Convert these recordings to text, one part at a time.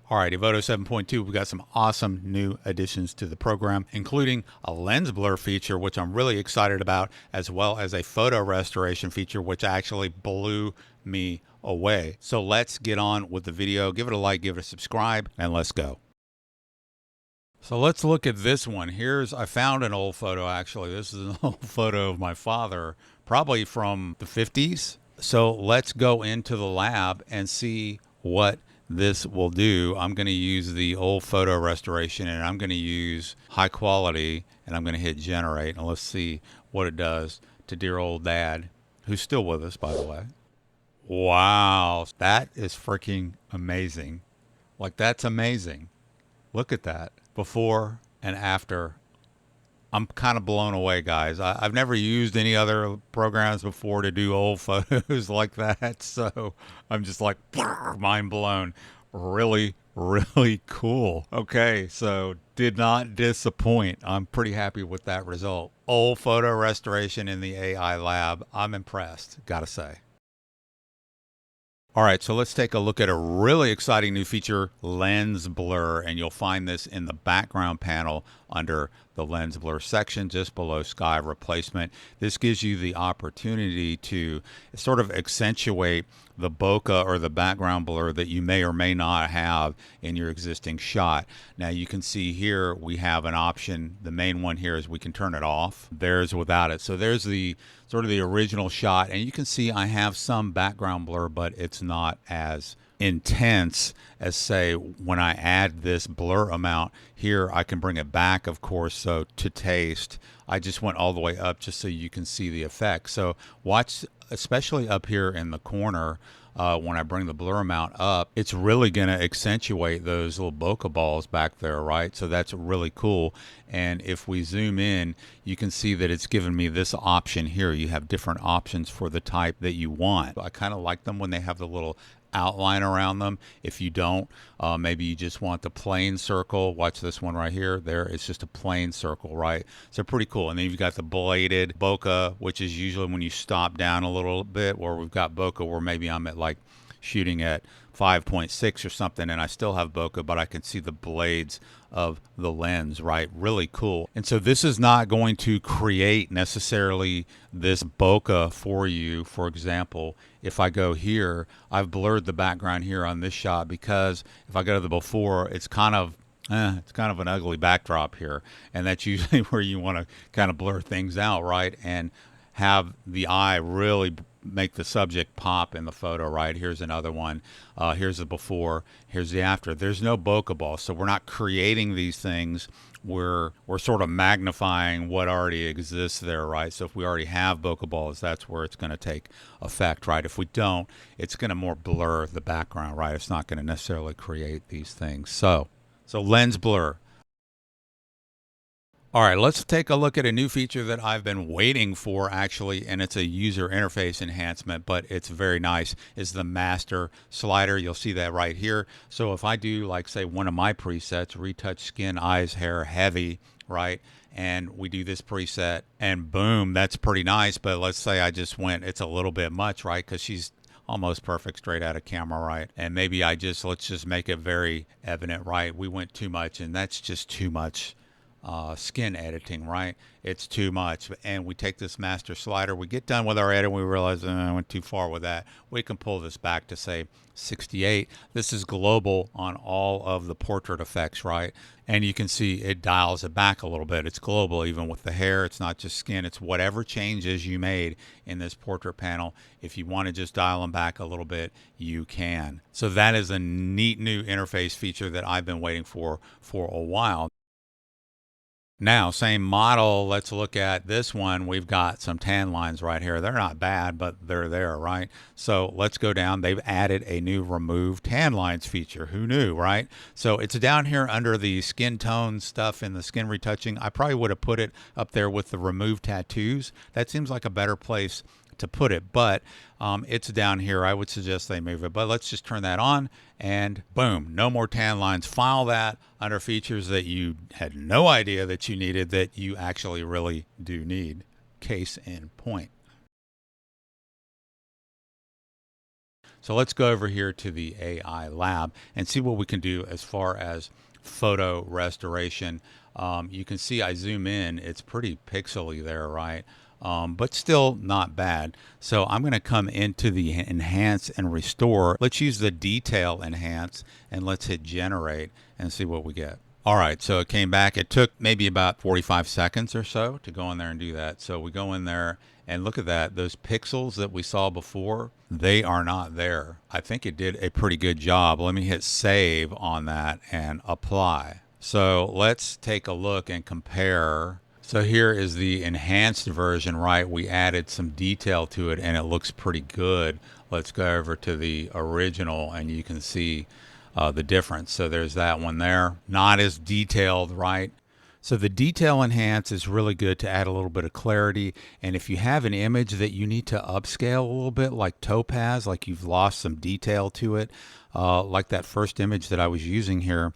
All right, Evoto 7.2, we've got some awesome new additions to the program, including a lens blur feature, which I'm really excited about, as well as a photo restoration feature, which actually blew me away. So let's get on with the video. Give it a like, give it a subscribe, and let's go. So let's look at this one. I found an old photo actually. This is an old photo of my father, probably from the 50s. So let's go into the lab and see what this will do. I'm going to use the old photo restoration and I'm going to use high quality and I'm going to hit generate and let's see what it does to dear old dad, who's still with us, by the way. Wow, that is freaking amazing. Like, that's amazing. Look at that. Before and after. I'm kind of blown away, guys. I've never used any other programs before to do old photos like that. So I'm just like mind blown. Really, really cool. Okay, so did not disappoint. I'm pretty happy with that result. Old photo restoration in the AI lab. I'm impressed, gotta say. All right, so let's take a look at a really exciting new feature, lens blur, and you'll find this in the background panel under the lens blur section just below sky replacement. This gives you the opportunity to sort of accentuate the bokeh or the background blur that you may or may not have in your existing shot. Now you can see here we have an option. The main one here is we can turn it off. There's without it. So there's the sort of the original shot, and you can see I have some background blur, but it's not as intense as, say, when I add this blur amount here. I can bring it back, of course, so to taste I just went all the way up just so you can see the effect. So watch, especially up here in the corner, when I bring the blur amount up, it's really going to accentuate those little bokeh balls back there, right? So that's really cool. And if we zoom in, you can see that it's given me this option here. You have different options for the type that you want. I kind of like them when they have the little outline around them. If you don't, maybe you just want the plain circle. Watch this one right here. There, it's just a plain circle, right? So pretty cool. And then you've got the bladed bokeh, which is usually when you stop down a little bit, or we've got bokeh where maybe I'm at like shooting at 5.6 or something and I still have bokeh, but I can see the blades of the lens, right? Really cool. And so this is not going to create necessarily this bokeh for you. For example, if I go here, I've blurred the background here on this shot because if I go to the before, it's kind of an ugly backdrop here, and that's usually where you want to kind of blur things out, right? And have the eye really make the subject pop in the photo, right? Here's another one. Here's the before. Here's the after. There's no bokeh ball, so we're not creating these things. We're sort of magnifying what already exists there, right? So if we already have bokeh balls, that's where it's going to take effect, right? If we don't, it's going to more blur the background, right? It's not going to necessarily create these things. So lens blur. All right, let's take a look at a new feature that I've been waiting for, actually, and it's a user interface enhancement, but it's very nice. Is the master slider. You'll see that right here. So if I do, like, say, one of my presets, retouch skin, eyes, hair, heavy, right? And we do this preset, and boom, that's pretty nice. But let's say I just went, it's a little bit much, right? Because she's almost perfect straight out of camera, right? And maybe let's just make it very evident, right? We went too much, and that's just too much. Skin editing, right? It's too much. And we take this master slider, we get done with our edit, we realize I went too far with that. We can pull this back to say 68. This is global on all of the portrait effects, right? And you can see it dials it back a little bit. It's global even with the hair. It's not just skin. It's whatever changes you made in this portrait panel. If you want to just dial them back a little bit, you can. So that is a neat new interface feature that I've been waiting for a while. Now, same model, let's look at this one. We've got some tan lines right here. They're not bad, but they're there, right? So let's go down. They've added a new remove tan lines feature. Who knew, right? So it's down here under the skin tone stuff in the skin retouching. I probably would have put it up there with the remove tattoos. That seems like a better place to put it, but it's down here. I would suggest they move it, but let's just turn that on and boom, no more tan lines. File that under features that you had no idea that you needed, that you actually really do need. Case in point. So let's go over here to the AI lab and see what we can do as far as photo restoration. You can see I zoom in, it's pretty pixely there, right? But still not bad. So I'm going to come into the enhance and restore. Let's use the detail enhance and let's hit generate and see what we get. All right, so it came back. It took maybe about 45 seconds or so to go in there and do that. So we go in there and look at that. Those pixels that we saw before, they are not there. I think it did a pretty good job. Let me hit save on that and apply. So let's take a look and compare. So here is the enhanced version, right? We added some detail to it and it looks pretty good. Let's go over to the original and you can see the difference. So there's that one there. Not as detailed, right? So the detail enhance is really good to add a little bit of clarity. And if you have an image that you need to upscale a little bit, like topaz, like you've lost some detail to it, like that first image that I was using here,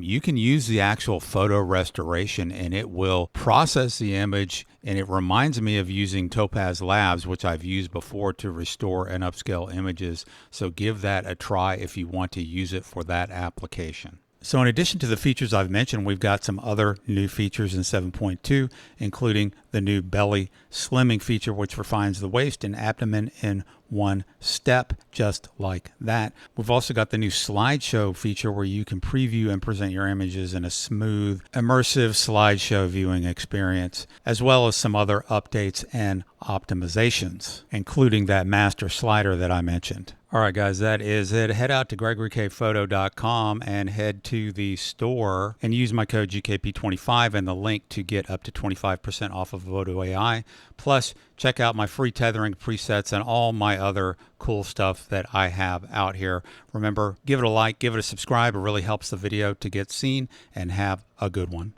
you can use the actual photo restoration and it will process the image. And it reminds me of using Topaz Labs, which I've used before to restore and upscale images. So give that a try if you want to use it for that application. So in addition to the features I've mentioned, we've got some other new features in 7.2, including the new belly slimming feature, which refines the waist and abdomen in one step, just like that. We've also got the new slideshow feature where you can preview and present your images in a smooth, immersive slideshow viewing experience, as well as some other updates and optimizations, including that master slider that I mentioned. All right, guys, that is it. Head out to GregoryKPhoto.com and head to the store and use my code GKP25 and the link to get up to 25% off of Evoto AI. Plus, check out my free tethering presets and all my other cool stuff that I have out here. Remember, give it a like, give it a subscribe. It really helps the video to get seen, and have a good one.